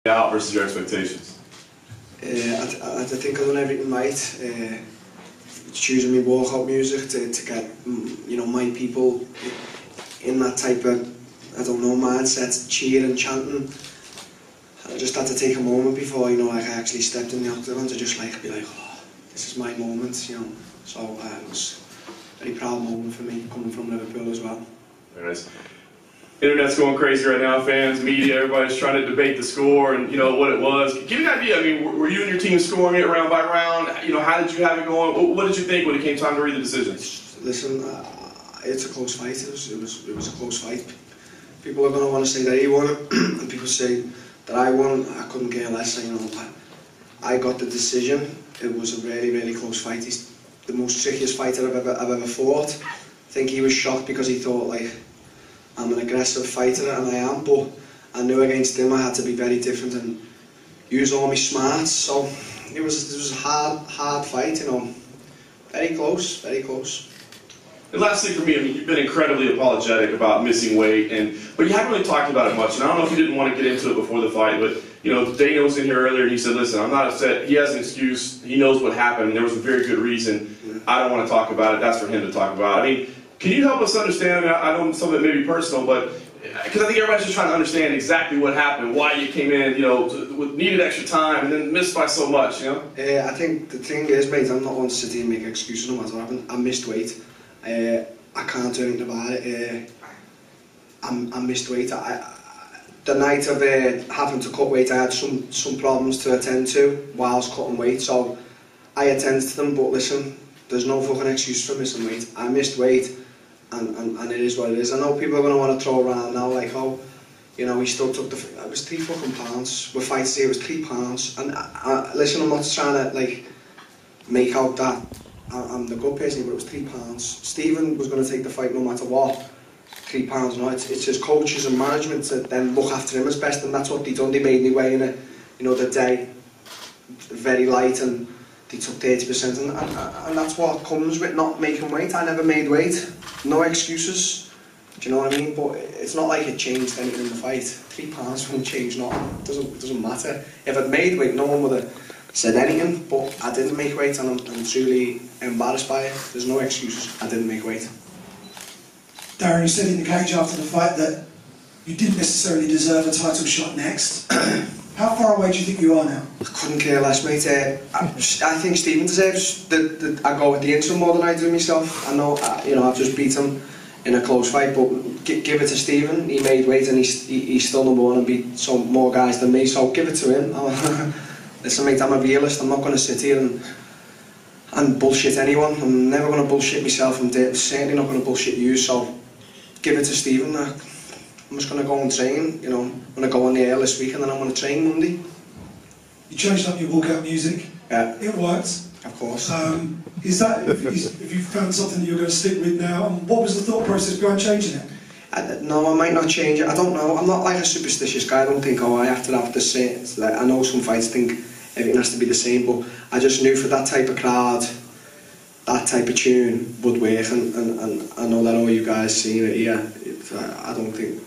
out versus your expectations? I think I've done everything right. Choosing my walkout music to get, you know, my people in that type of, I don't know, mindset, cheering, chanting. I just had to take a moment before, you know, like I actually stepped in the octagon to just like be like, oh, this is my moment, you know. So it was a very proud moment for me coming from Liverpool as well. Very nice. Internet's going crazy right now, fans, media, everybody's trying to debate the score and, you know, what it was. Give me an idea, I mean, were you and your team scoring it round by round? You know, how did you have it going? What did you think when it came time to read the decision? Listen, it's a close fight. It was a close fight. People are going to want to say that he won it, and people say that I won. I couldn't care less, you know. I got the decision. It was a really, really close fight. He's the most trickiest fighter I've ever fought. I think he was shocked because he thought, like, I'm an aggressive fighter, and I am, but I knew against him I had to be very different and use all my smarts. So it was a hard fight, you know. Very close, very close. And lastly for me, I mean, you've been incredibly apologetic about missing weight, but you haven't really talked about it much. And I don't know if you didn't want to get into it before the fight, but you know, Dana was in here earlier and he said, listen, I'm not upset. He has an excuse. He knows what happened. There was a very good reason. I don't want to talk about it. That's for him to talk about. I mean, can you help us understand? I mean, I know some of it may be personal, but because I think everybody's just trying to understand exactly what happened, why you came in, you know, needed extra time and then missed by so much, you know? I think the thing is, mate, I'm not one to sit here and make excuses no matter what happened. I missed weight. I can't do anything about it. I missed weight. The night of having to cut weight, I had some problems to attend to whilst cutting weight, so I attended to them. But listen, there's no fucking excuse for missing weight. I missed weight, and it is what it is. I know people are going to want to throw around now like, oh, you know, he still took it was 3 fucking pounds. We're fighting here, it was 3 pounds. And listen, I'm not trying to like make out that I'm the good person, but it was 3 pounds. Stephen was going to take the fight no matter what. 3 pounds, no, it's his coaches and management to then look after him as best, and that's what they done. They made me weigh in it, you know, the day very light, and they took 30%, and that's what comes with not making weight. I never made weight, no excuses. Do you know what I mean? But it's not like it changed anything in the fight. 3 pounds wouldn't change nothing. It doesn't matter. If I'd made weight, no one would have said anything. But I didn't make weight, and I'm truly embarrassed by it. There's no excuses. I didn't make weight. Darren, you said in the cage after the fight that you didn't necessarily deserve a title shot next. How far away do you think you are now? I couldn't care less, mate. I think Stephen deserves I go with the interim more than I do myself. I know, you know, I've just beat him in a close fight, but give it to Stephen. He made weight, and he's still number 1 and beat some more guys than me. So give it to him. Listen, mate, I'm a realist. I'm not going to sit here and bullshit anyone. I'm never going to bullshit myself. I'm certainly not going to bullshit you. So give it to Stephen. I'm just going to go and train, you know. I'm going to go on the air this week, and then I'm going to train Monday. You changed up your walkout music. Yeah. It worked. Of course. Is that, if you found something that you're going to stick with now, and what was the thought process behind changing it? No, I might not change it. I don't know. I'm not like a superstitious guy. I don't think, oh, I have to have the same. Like, I know some fights think everything has to be the same, but I just knew for that type of crowd, that type of tune would work, and I know that all you guys seen it here. I don't think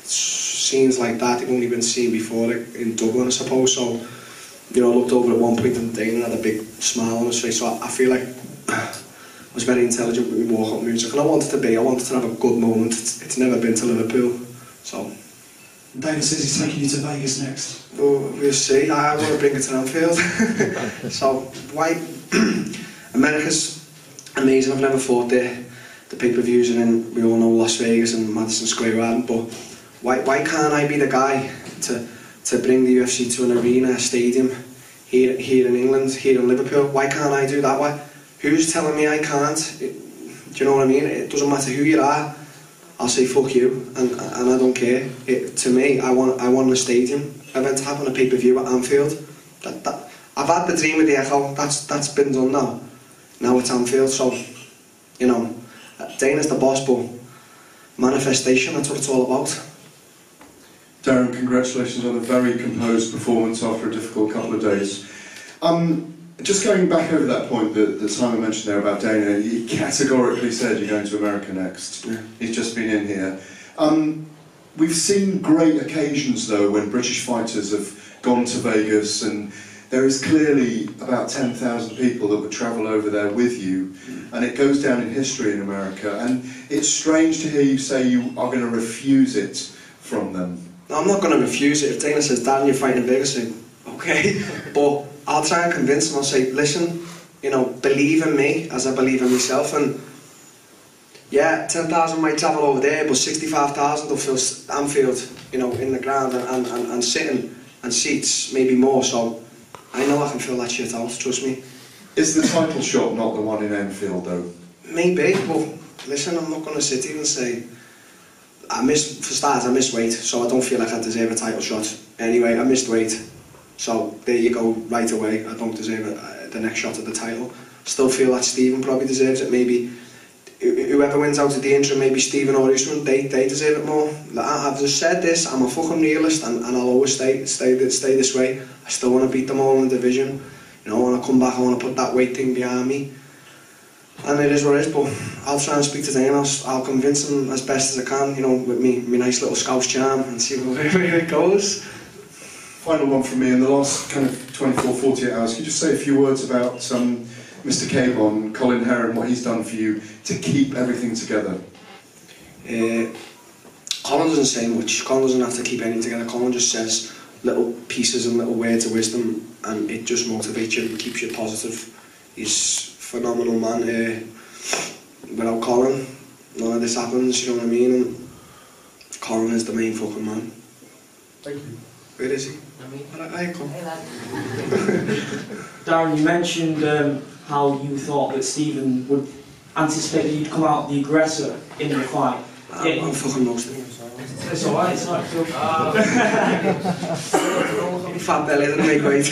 scenes like that have only been seen before in Dublin, I suppose. So, you know, I looked over at one point in the day and had a big smile on his face. So I feel like I was very intelligent with my walkout music, and I wanted to have a good moment. It's never been to Liverpool, so. Dana says he's taking you to Vegas next. Well, we'll see. I want to bring it to Anfield. So, why? America's amazing. I've never fought there. The pay-per-views, and then we all know Las Vegas and Madison Square Garden. But why can't I be the guy to bring the UFC to an arena, a stadium, here in England, here in Liverpool? Why can't I do that? Why? Who's telling me I can't? Do you know what I mean? It doesn't matter who you are. I'll say fuck you, and I don't care. To me, I want a stadium event to happen, a pay-per-view at Anfield. I've had the dream of the Echo. That's been done now. Now it's Anfield. So, you know, Dana's the boss, but manifestation, that's what it's all about. Darren, congratulations on a very composed performance after a difficult couple of days. Just going back over that point that Simon mentioned there about Dana, he categorically said you're going to America next. Yeah. He's just been in here. We've seen great occasions though when British fighters have gone to Vegas, and there is clearly about 10,000 people that would travel over there with you, and it goes down in history in America, and it's strange to hear you say you are going to refuse it from them. No, I'm not going to refuse it. If Dana says, Darren, you're fighting in Vegas, I say, okay, but I'll try and convince him. I'll say, listen, you know, believe in me as I believe in myself, and yeah, 10,000 might travel over there, but 65,000 will fill Anfield, you know, in the ground and sitting and seats, maybe more, so I know I can fill that shit out, trust me. Is the title shot not the one in Enfield, though? Maybe, but listen, I'm not going to sit here and say, for starters, I missed weight, so I don't feel like I deserve a title shot. Anyway, I missed weight, so there you go, right away, I don't deserve the next shot at the title. Still feel that Stephen probably deserves it, maybe. Whoever wins out of the interim, maybe Stephen or Usman, they deserve it more. I've just said this, I'm a fucking realist, and I'll always stay this way. I still want to beat them all in the division. You know, when I come back, I want to put that weight thing behind me. And it is what it is, but I'll try and speak to Dane, I'll convince him as best as I can, you know, with me nice little Scouse charm, and see where it goes. Final one from me, in the last kind of 24, 48 hours, could you just say a few words about Mr. Cabon, Colin Heron, what he's done for you to keep everything together? Colin doesn't say much. Colin doesn't have to keep anything together. Colin just says little pieces and little words of wisdom, and it just motivates you and keeps you positive. He's a phenomenal man. Without Colin, none of this happens, you know what I mean? And Colin is the main fucking man. Thank you. Where is he? I come. Darren, you mentioned how you thought that Stephen would anticipate that you'd come out the aggressor in the fight. I'm fucking roasting him. It's alright, it's alright. Fat belly, didn't make weight.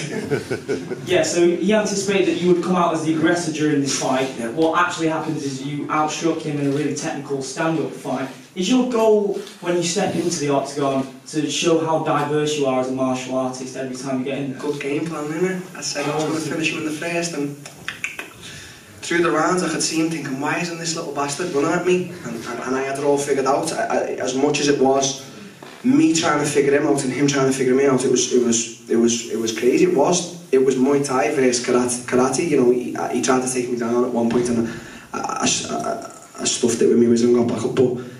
Yeah, so he anticipated that you would come out as the aggressor during this fight. Yeah. What actually happens is you outstruck him in a really technical stand-up fight. Is your goal, when you step into the octagon, to show how diverse you are as a martial artist every time you get in there? Good game plan, innit? I said I was going to finish him in the first, and through the rounds I could see him thinking, why isn't this little bastard running at me? And I had it all figured out. As much as it was me trying to figure him out and him trying to figure me out, it was crazy. It was Muay Thai versus karate. You know, he tried to take me down at one point, and I stuffed it with me wisdom and got back up. But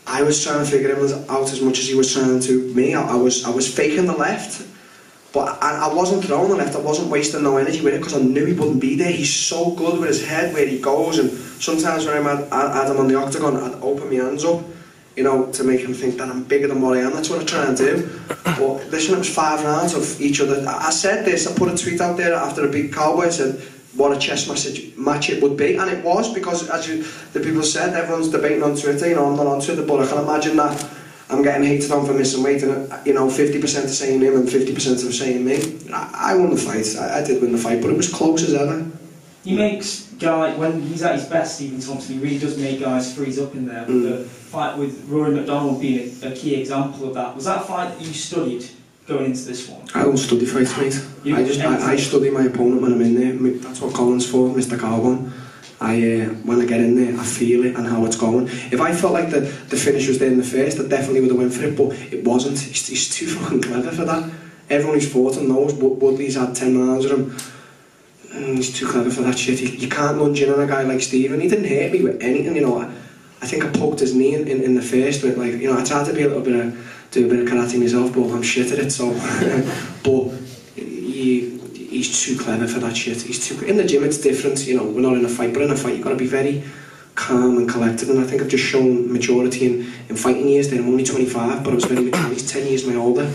I was trying to figure him out as much as he was trying to me. I was faking the left, but I wasn't throwing the left. I wasn't wasting no energy with it because I knew he wouldn't be there. He's so good with his head where he goes, and sometimes when I had him on the octagon, I'd open my hands up, you know, to make him think that I'm bigger than what I am. That's what I try and do. But listen, it was 5 rounds of each other. I said this, I put a tweet out there after a big cowboy, I said what a chess match it would be, and it was, because as the people said, everyone's debating on Twitter, you know, I'm not on Twitter, but I can imagine that I'm getting hated on for missing weight, and you know, 50% are saying him and 50% are saying me. I won the fight, I did win the fight, but it was close as ever. He makes guys, when he's at his best, Stephen Thompson, he really does make guys freeze up in there. The fight with Rory McDonald being a key example of that. Was that a fight that you studied going into this one? I don't study fights, mate. I study my opponent when I'm in there. That's what Colin's for, Mr. Carbon. When I get in there, I feel it and how it's going. If I felt like the finish was there in the first, I definitely would have went for it, but it wasn't. He's too fucking clever for that. Everyone who's fought him knows. Woodley's had 10 rounds with him. He's too clever for that shit. You can't lunge in on a guy like Stephen. He didn't hurt me with anything, you know. I think I poked his knee in the first with, like, you know, I tried to be do a bit of karate myself, but I'm shit at it, so but he's too clever for that shit. He's too, in the gym it's different, you know, we're not in a fight, but in a fight you've got to be very calm and collected, and I think I've just shown maturity in fighting years. Then I'm only 25, but I was very mature. He's 10 years my older.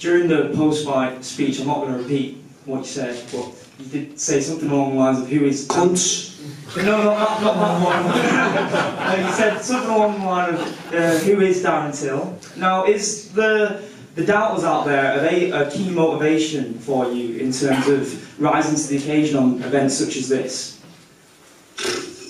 During the post-fight speech, I'm not going to repeat what you said, but you did say something along the lines of who is... Cunts. No, not that one. You said something along the line of who is Darren Till. Now, is the doubters out there, are they a key motivation for you in terms of rising to the occasion on events such as this?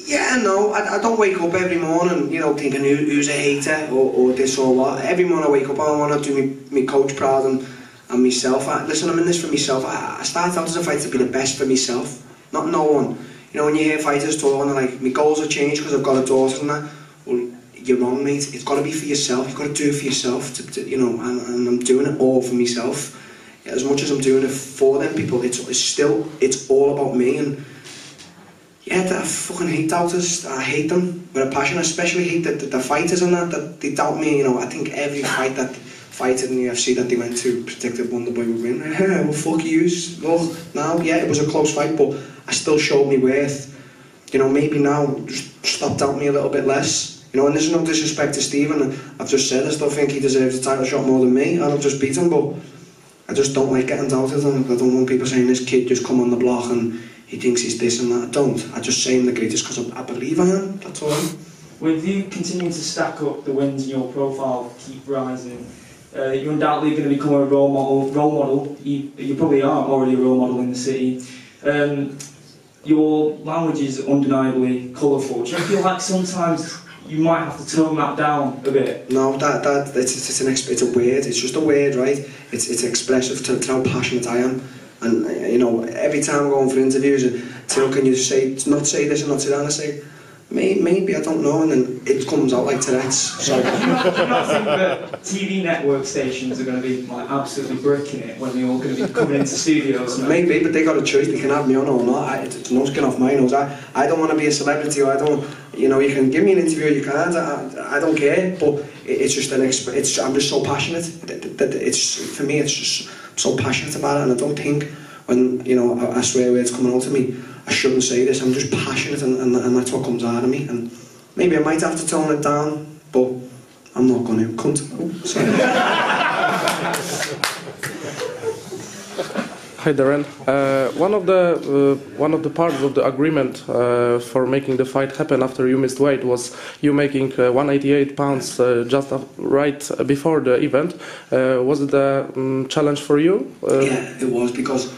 Yeah, no, I don't wake up every morning, you know, thinking who's a hater or this or what. Every morning I wake up, I want to do me coach proud and myself. Listen, I'm in this for myself. I start out as a fighter to be the best for myself, not no one. You know, when you hear fighters talking, they're like, my goals have changed because I've got a daughter and that. Well, you're wrong, mate. It's got to be for yourself. You've got to do it for yourself, you know, and I'm doing it all for myself. as much as I'm doing it for them people, it's all about me. And yeah, I fucking hate doubters. I hate them with a passion. I especially hate the fighters and that they doubt me. You know, I think every fight that fighter in the UFC that they went to predicted Wonderboy would win. Well, fuck you. Well, now, yeah, it was a close fight, but I still showed me worth. You know, maybe now just stop doubting me a little bit less. You know, and there's no disrespect to Stephen. I've just said I still think he deserves a title shot more than me, and I'll just beat him. But I just don't like getting doubted, and I don't want people saying this kid just come on the block and he thinks he's this and that. I don't. I just say I'm the greatest because I believe I am. That's all. With you continuing to stack up the wins in your profile, keep rising, you're undoubtedly going to become a role model. You probably are already a role model in the city. Your language is undeniably colourful. Do you feel like sometimes you might have to tone that down a bit? No, it's a word. It's just a word, right? It's expressive to how passionate I am. And you know, every time I'm going for interviews, Till, can you not say this and not say that? And I say, maybe, I don't know, and then it comes out like Tourette's. So. Do you not think that TV network stations are going to be like absolutely bricking it when they're all going to be coming into studios? No? Maybe, but they got a choice. They can have me on or not. It's no skin off my nose. I don't want to be a celebrity, or I don't. You know, you can give me an interview, you can't. I don't care. But it's just I'm just so passionate. For me, it's just I'm so passionate about it, and I don't think when you know I swear words coming out of me, I shouldn't say this. I'm just passionate, and that's what comes out of me. And maybe I might have to tone it down, but I'm not going to. Cunt. Oh, sorry. Hi Darren. One of the parts of the agreement for making the fight happen after you missed weight was you making 188 pounds just right before the event. Was it a challenge for you? Yeah, it was, because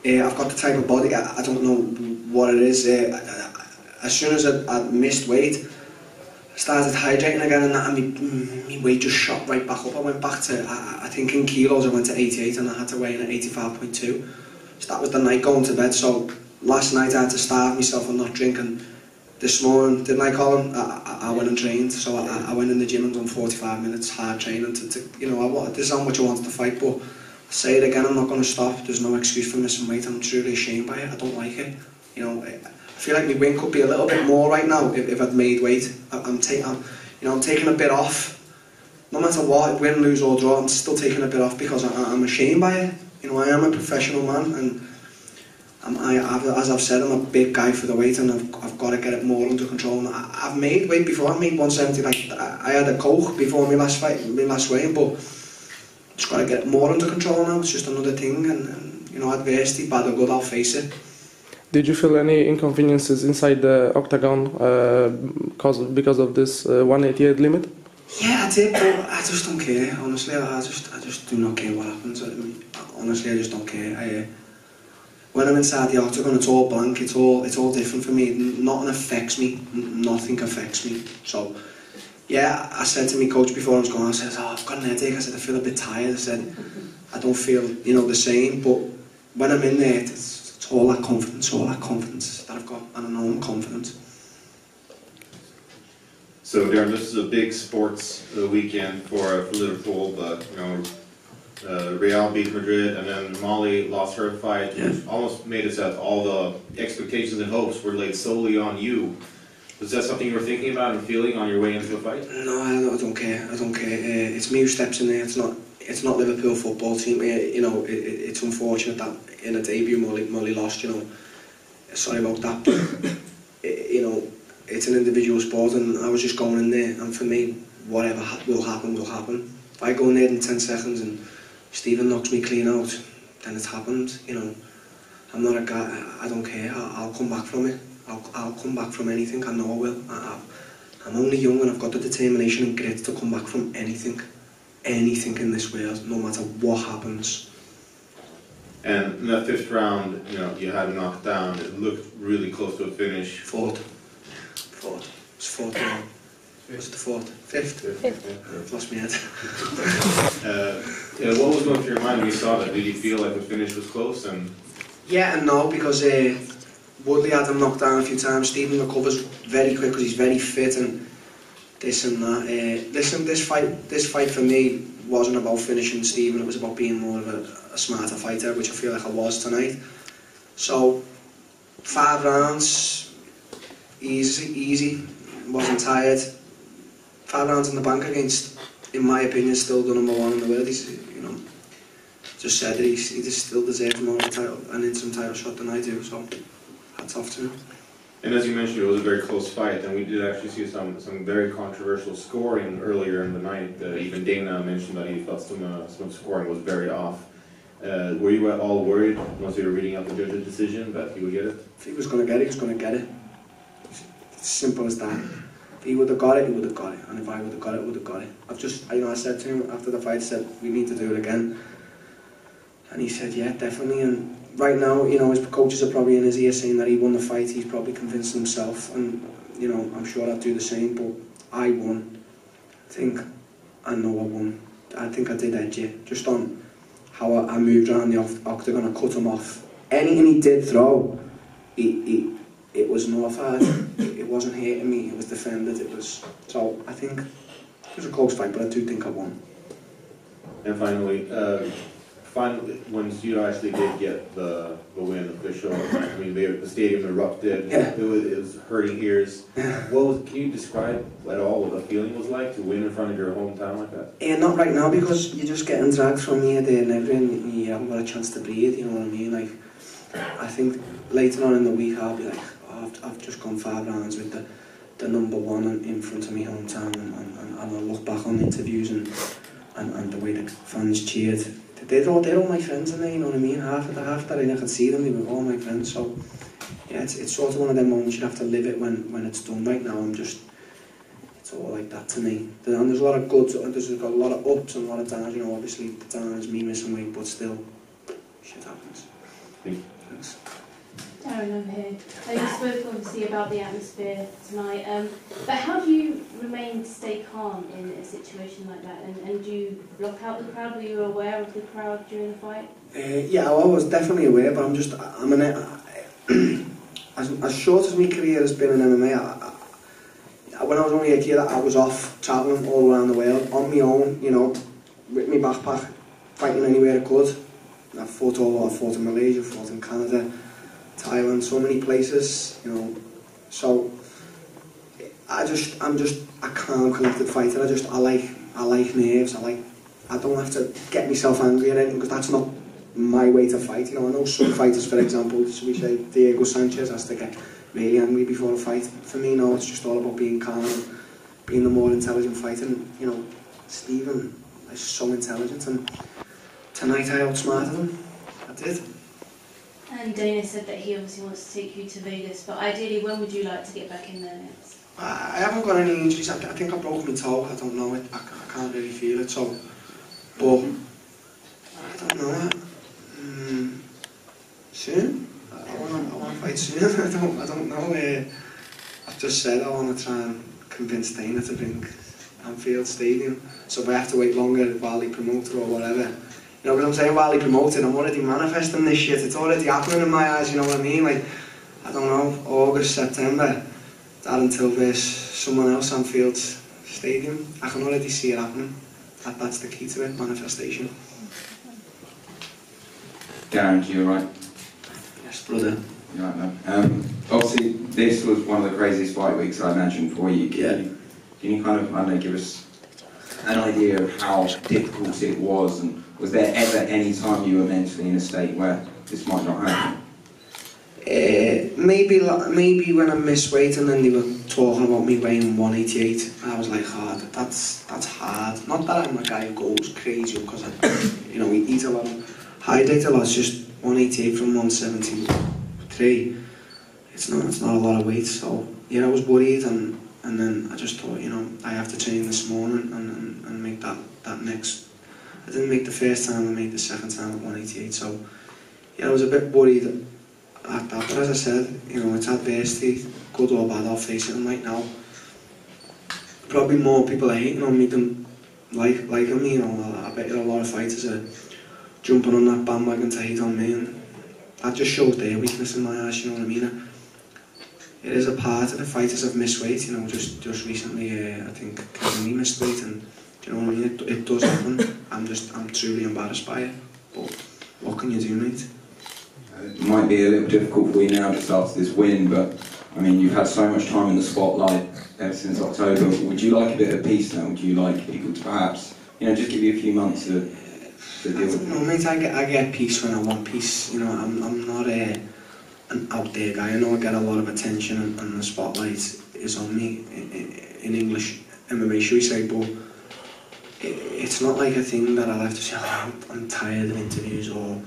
I've got the type of body. I don't know what it is. As soon as I missed weight, I started hydrating again, and my weight just shot right back up. I went back to, I think in kilos I went to 88, and I had to weigh in at 85.2. So that was the night going to bed. So last night I had to starve myself and not drink, and this morning, didn't I, Colin? I went and trained. So I went in the gym and done 45 minutes hard training to you know, this is how much I wanted to fight, but I'll say it again, I'm not going to stop. There's no excuse for missing weight. I'm truly ashamed by it. I don't like it. You know, I feel like my win could be a little bit more right now if I'd made weight. I'm taking a bit off. No matter what, win, lose or draw, I'm still taking a bit off because I'm ashamed by it. You know, I am a professional man, and as I've said, I'm a big guy for the weight, and I've got to get it more under control. And I've made weight before. I made 170. Like I had a coke before my last weigh-in, but just got to get it more under control now. It's just another thing, and you know, adversity, bad or good, I'll face it. Did you feel any inconveniences inside the octagon because of this 188 limit? Yeah, I did, but I just don't care. Honestly, I just do not care what happens. Honestly, I just don't care. When I'm inside the octagon, it's all blank. It's all different for me. Nothing affects me. Nothing affects me. So, yeah, I said to my coach before I was going, I said, "Oh, I've got an headache." I said, "I feel a bit tired." I said, "I don't feel, you know, the same." But when I'm in there, it's all that confidence that I've got, and I know I'm confident. So Darren, this is a big sports weekend for Liverpool, but you know, Real beat Madrid, and then Molly lost her fight, which almost made it so that all the expectations and hopes were laid solely on you. Was that something you were thinking about and feeling on your way into the fight? No, I don't care. I don't care. It's me who steps in there. It's not Liverpool football team. You know, it's unfortunate that in a debut Molly lost. You know, sorry about that. But, you know, it's an individual sport, and I was just going in there. And for me, whatever will happen, will happen. If I go in there in 10 seconds and Stephen knocks me clean out, then it's happened. You know, I'm not a guy. I don't care. I'll come back from it. I'll come back from anything. I know I will. I'm only young, and I've got the determination and grit to come back from anything in this world, no matter what happens. And in that fifth round, you know, you had a knockdown. It looked really close to a finish. Fourth. It's fourth round. Was it the fourth? Fifth? I've lost my head. What was going through your mind when you saw that? Did you feel like the finish was close? And yeah and no, because Woodley had him knocked down a few times. Stephen recovers very quick because he's very fit and this and that. Listen, this fight for me wasn't about finishing Stephen, it was about being more of a smarter fighter, which I feel like I was tonight. So 5 rounds, easy, wasn't tired. 5 rounds in the bank against, in my opinion, still the #1 in the world. He's, you know, just said that he just still deserves more of a title, an interim title shot than I do, so hats off to him. And as you mentioned, it was a very close fight, and we did actually see some very controversial scoring earlier in the night. Even Dana mentioned that he thought some scoring was very off. Were you at all worried once you were reading out the judge's decision that he would get it? If he was going to get it, he was going to get it. It's simple as that. If he would have got it, he would have got it. And if I would have got it, I would have got it. I said to him after the fight, I said, we need to do it again. And he said, yeah, definitely. And right now, you know, his coaches are probably in his ear saying that he won the fight. He's probably convinced himself. And, you know, I'm sure I'd do the same. But I won. I know I won. I think I did edge it. Just on how I moved around the octagon, I cut him off. Anything he did throw, it was nullified. It wasn't hitting me, it was defended. So I think it was a close fight, but I do think I won. And finally, once you actually did get the win official, I mean, the stadium erupted. Yeah. It was hurting ears. Can you describe at all what the feeling was like to win in front of your hometown like that? Yeah, not right now, because you're just getting dragged from here, there and everything, and you haven't got a chance to breathe, you know what I mean? Like, I think later on in the week I'll be like, oh, I've just gone 5 rounds with the #1 in front of my hometown, and I'll look back on the interviews and the way the fans cheered. They're all my friends in there, you know what I mean? Half that I could see them, they were all my friends. So yeah, it's sort of one of them moments you have to live it when it's done. Right now it's all like that to me. And there's a lot of goods, there's a lot of ups and a lot of downs, you know. Obviously the down is me missing weight, but still, shit happens. Thanks. Darren, over here. You spoke obviously about the atmosphere tonight, but how do you stay calm in a situation like that? And do you block out the crowd? Were you aware of the crowd during the fight? Yeah, I was definitely aware, but as short as my career has been in MMA, when I was only a kid, I was off travelling all around the world on my own, you know, with my backpack, fighting anywhere I could. I fought in Malaysia, fought in Canada, Thailand, so many places, you know. So I'm just a calm, collected fighter. I like nerves. I don't have to get myself angry or anything, because that's not my way to fight. You know, I know some fighters, for example, so we say Diego Sanchez has to get really angry before a fight. For me, no, it's just all about being calm and being the more intelligent fighter. And, you know, Stephen is so intelligent, and tonight I outsmarted him. I did. And Dana said that he obviously wants to take you to Vegas, but ideally, when would you like to get back in there next? I haven't got any injuries. I think I broke my toe. I don't know it. I can't really feel it. So, but I don't know. Soon. I want to fight soon. I don't know. I've just said I want to try and convince Dana to bring Anfield Stadium. So if I have to wait longer while he promotes or whatever. You know, because I'm saying while he promoted, I'm already manifesting this shit. It's already happening in my eyes, you know what I mean? Like, I don't know, August, September, Darren Till versus someone else, Anfield Stadium. I can already see it happening. That's the key to it, manifestation. Darren, you alright? Yes, brother. You alright, man? Obviously, this was one of the craziest fight weeks I imagined for you. Can you kind of, I don't know, give us an idea of how difficult it was, and was there ever any time you were mentally in a state where this might not happen? Maybe when I missed weight and then they were talking about me weighing 188, I was like, that's hard. Not that I'm a guy who goes crazy, because I, we eat a lot, hydrate a lot. It's just 188 from 173. It's not a lot of weight. So yeah, I was worried, and then I just thought, I have to train this morning and make that next. I didn't make the first time, I made the second time at 188. So yeah, I was a bit worried at that, but as I said, it's adversity, good or bad, I'll face it. And right now, probably more people are hating on me than liking me. I bet you a lot of fighters are jumping on that bandwagon to hate on me, and that just shows their weakness in my eyes. You know what I mean? It is a part of the fighters have missed weight. Just recently, I think Kevin Lee missed weight, and Do you know what I mean? It does happen. I'm truly embarrassed by it. But what can you do, mate? It might be a little difficult for you now just after this win, but I mean, you've had so much time in the spotlight ever since October. Would you like a bit of peace now? Would you like people to perhaps, just give you a few months to deal with it? No, mate, I get peace when I want peace. I'm not an out there guy. I know I get a lot of attention and the spotlight is on me in English MMA, should we say, but it's not like a thing that I'll have to say, oh, I'm tired of interviews, or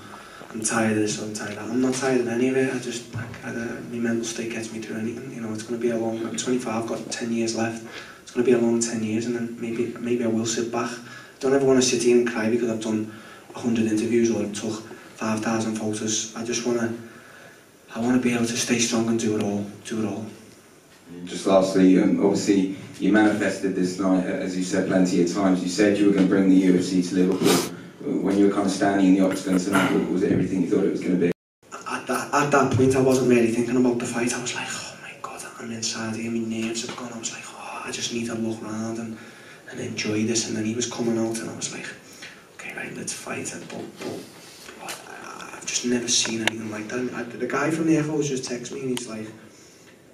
I'm tired of this, or I'm tired of that. I'm not tired of any of it. My mental state gets me through anything. It's going to be I'm 25, I've got 10 years left. It's going to be a long 10 years, and then maybe I will sit back. I don't ever want to sit here and cry because I've done 100 interviews or I've took 5,000 photos. I want to be able to stay strong and do it all. Just lastly, obviously you manifested this night, as you said plenty of times. You said you were going to bring the UFC to Liverpool. When you were kind of standing in the octagon tonight, was it everything you thought it was going to be? At that point, I wasn't really thinking about the fight. I was like, oh my God, I'm inside here, my nerves have gone. I was like, oh, I just need to look around and enjoy this. And then he was coming out and I was like, okay, right, let's fight. But I've just never seen anything like that. The guy from the Echoes just texted me and he's like,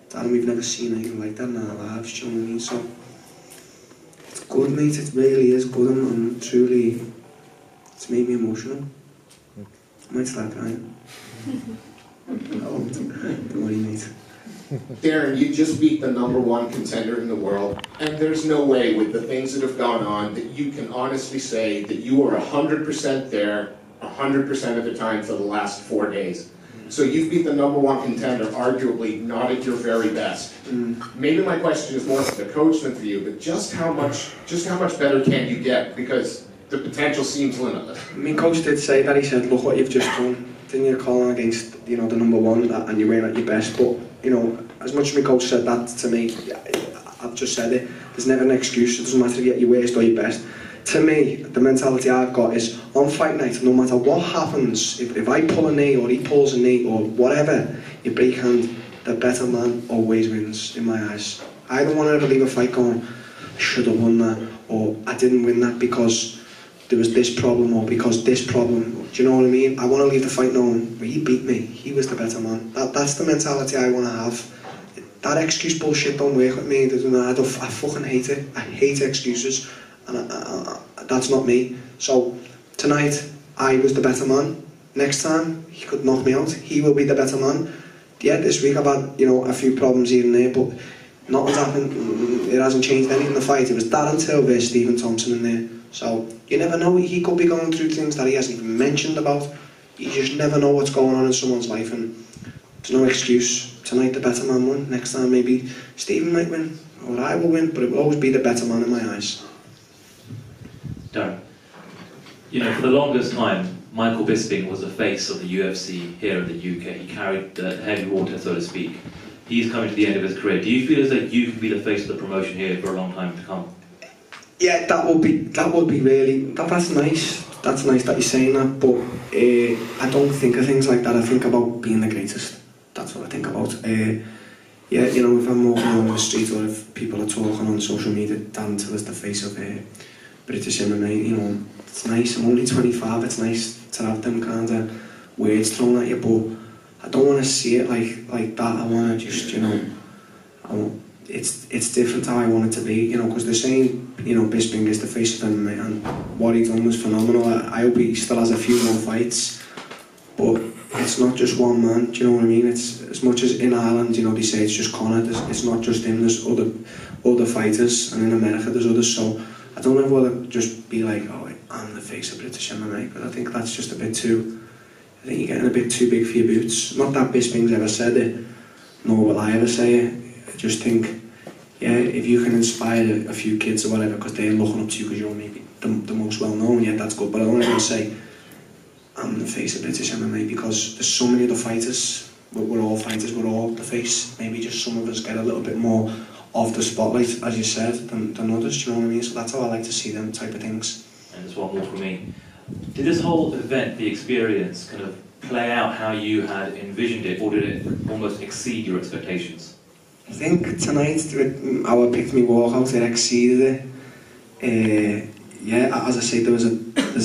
Darren, we've never seen anything like that in our lives, do you know what I mean? So, it's good, mate, it really is good. I'm truly, it's made me emotional. I might start crying. Don't worry, mate. Darren, you just beat the #1 contender in the world, and there's no way with the things that have gone on that you can honestly say that you were 100% there 100% of the time for the last 4 days. So you've beat the #1 contender, arguably not at your very best. Maybe my question is more for the coach than for you, but just how much better can you get? Because the potential seems limitless. My coach did say that. He said, look what you've just done. Didn't you call on against the #1 and you weren't at your best? But as much as my coach said that to me, I've just said it. There's never an excuse. It doesn't matter if you get your worst or your best. To me, the mentality I've got is, on fight night, no matter what happens, if I pull a knee or he pulls a knee or whatever, you break hand, the better man always wins, in my eyes. I don't want to ever leave a fight going, I should have won that, or I didn't win that because there was this problem or because this problem. Do you know what I mean? I want to leave the fight knowing, well, he beat me, he was the better man. That's the mentality I want to have. That excuse bullshit don't work with me. I fucking hate it. I hate excuses. And that's not me. So tonight I was the better man. Next time he could knock me out, he will be the better man. Yeah, this week I've had a few problems here and there, but nothing's happened. It hasn't changed anything in the fight. It was Darren Till versus Stephen Thompson in there. So you never know. He could be going through things that he hasn't even mentioned about. You just never know what's going on in someone's life, and there's no excuse. Tonight the better man won. Next time maybe Stephen might win, or I will win, but it will always be the better man in my eyes. Darren, for the longest time, Michael Bisping was the face of the UFC here in the UK. He carried the heavy water, so to speak. He's coming to the end of his career. Do you feel as though you can be the face of the promotion here for a long time to come? Yeah, that would be really. That's nice. That's nice that you're saying that. But I don't think of things like that. I think about being the greatest. That's what I think about. If I'm walking on the street or if people are talking on social media, Darren Till is the face of British MMA, it's nice. I'm only 25, it's nice to have them kind of words thrown at you, but I don't want to see it like that. I want to just, it's different how I want it to be, because they're saying, Bisping is the face of MMA, and what he done was phenomenal. I hope he still has a few more fights, but it's not just one man, do you know what I mean? It's as much as in Ireland, they say it's just Conor, it's not just him, there's other fighters, and in America there's others, so I don't ever want to just be like, oh, I'm the face of British MMA, but I think that's just a bit too, I think you're getting a bit too big for your boots. Not that Bisping's ever said it, nor will I ever say it. I just think, if you can inspire a few kids or whatever, because they're looking up to you because you're maybe the most well-known, that's good, but I don't ever say, I'm the face of British MMA, because there's so many other fighters, we're all fighters, we're all the face. Maybe just some of us get a little bit more of the spotlight, as you said, than others, do you know what I mean? So that's how I like to see them type of things. And just one more from me. Did this whole event, the experience, kind of play out how you had envisioned it, or did it almost exceed your expectations? I think tonight, our Pick Me walkout, it exceeded it. yeah, as I say, there's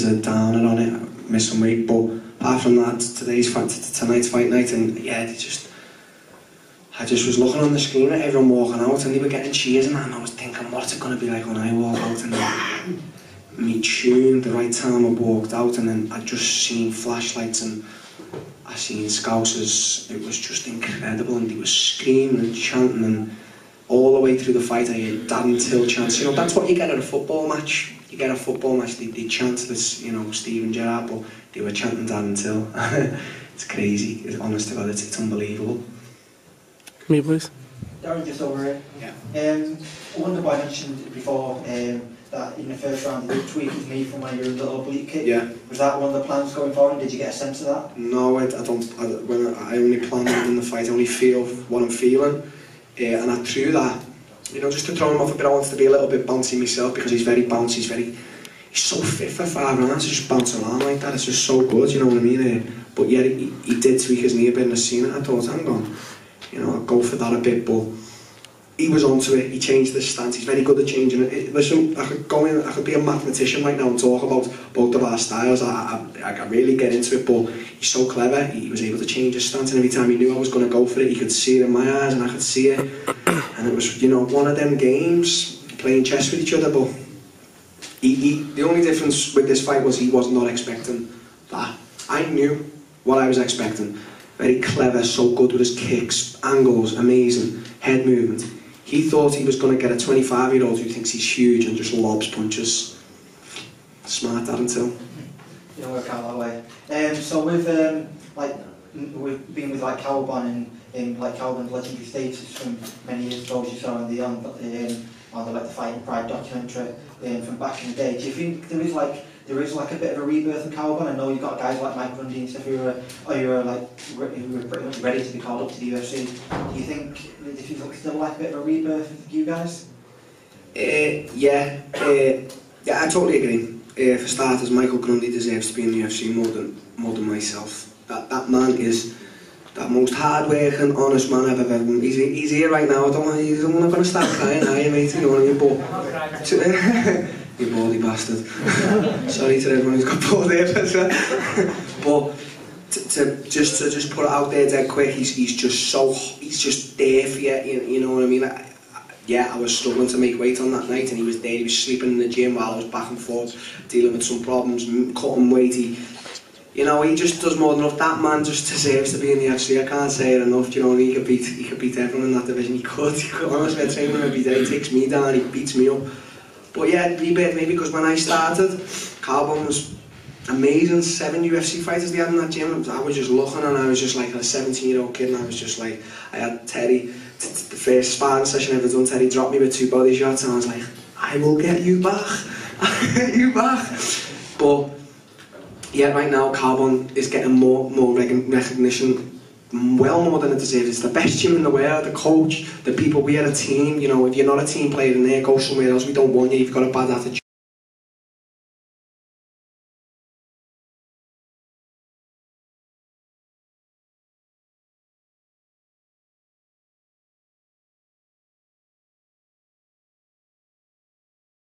a downer on it, missing weight, but apart from that, tonight's fight night, and yeah, I just was looking on the screen at everyone walking out, and they were getting cheers, and I was thinking, what's it going to be like when I walk out? And then me tuned the right time I walked out, and then I just seen flashlights, and I seen Scousers. It was just incredible, and they were screaming and chanting, and all the way through the fight I heard Darren Till chants. You know, that's what you get at a football match. You get a football match, they chant this, you know, Steven Gerrard, but they were chanting Darren Till. It's crazy, honest to God, it's unbelievable. Me, please. Darren, just over here. Yeah. Wonderboy mentioned before that in the first round you did tweak his knee from when you were a little oblique kick. Yeah. Was that one of the plans going forward? Did you get a sense of that? No, I don't. I only plan on in the fight. I only feel what I'm feeling, and I threw that. You know, just to throw him off a bit. I wanted to be a little bit bouncy myself because he's very bouncy. He's so fit for 5 rounds. Just bounce around like that. It's just so good. You know what I mean? But yeah, he did tweak his knee a bit, and I seen it. I thought, hang on, you know, I'll go for that a bit, but he was onto it. He changed the stance. He's very good at changing it. Listen, I could be a mathematician right now and talk about both of our styles. I can really get into it, but he's so clever. He was able to change his stance, and every time he knew I was going to go for it, he could see it in my eyes, and I could see it. And it was, you know, one of them games, playing chess with each other. But the only difference with this fight was he was not expecting that. I knew what I was expecting. Very clever, so good with his kicks, angles, amazing, head movement. He thought he was going to get a 25-year-old who thinks he's huge and just lobs punches. Smart, Darren Till. Didn't work out that way. So with we've been with like Cowbon and like Cowbon's legendary status from many years ago, as you saw on the Fighting Pride documentary from back in the day. Do you think there is like a bit of a rebirth of Cowbon? I know you've got guys like Mike Grundy and stuff who were pretty much ready to be called up to the UFC. Do you think there's still like a bit of a rebirth with you guys? Yeah, I totally agree. For starters, Michael Grundy deserves to be in the UFC more than myself. That man is the most hard-working, honest man I've ever met. He's here right now. I'm not going to start crying, are you, mate? You know what I mean? But you baldy bastard. Sorry to everyone who's got bored here. But to just put it out there dead quick, he's just there for you. You know what I mean? Yeah, I was struggling to make weight on that night, and he was there. He was sleeping in the gym while I was back and forth, dealing with some problems, cutting weight. You know, he just does more than enough. That man just deserves to be in the UFC. I can't say it enough. You know, he could beat everyone in that division. He could honestly, I train him every day. He takes me down, he beats me up. But yeah, rebirth maybe because when I started, Cowbon was amazing. 7 UFC fighters they had in that gym. I was just looking, and I was just like a 17-year-old kid, and I was just like, I had Terry, the first sparring session I ever done, Terry dropped me with 2 body shots, and I was like, I will get you back. I'll get you back. But yeah, right now Cowbon is getting more recognition, well more than it deserves. It's the best gym in the world, the coach, the people. We are a team. You know, if you're not a team player in there, go somewhere else. We don't want you. You've got a bad attitude.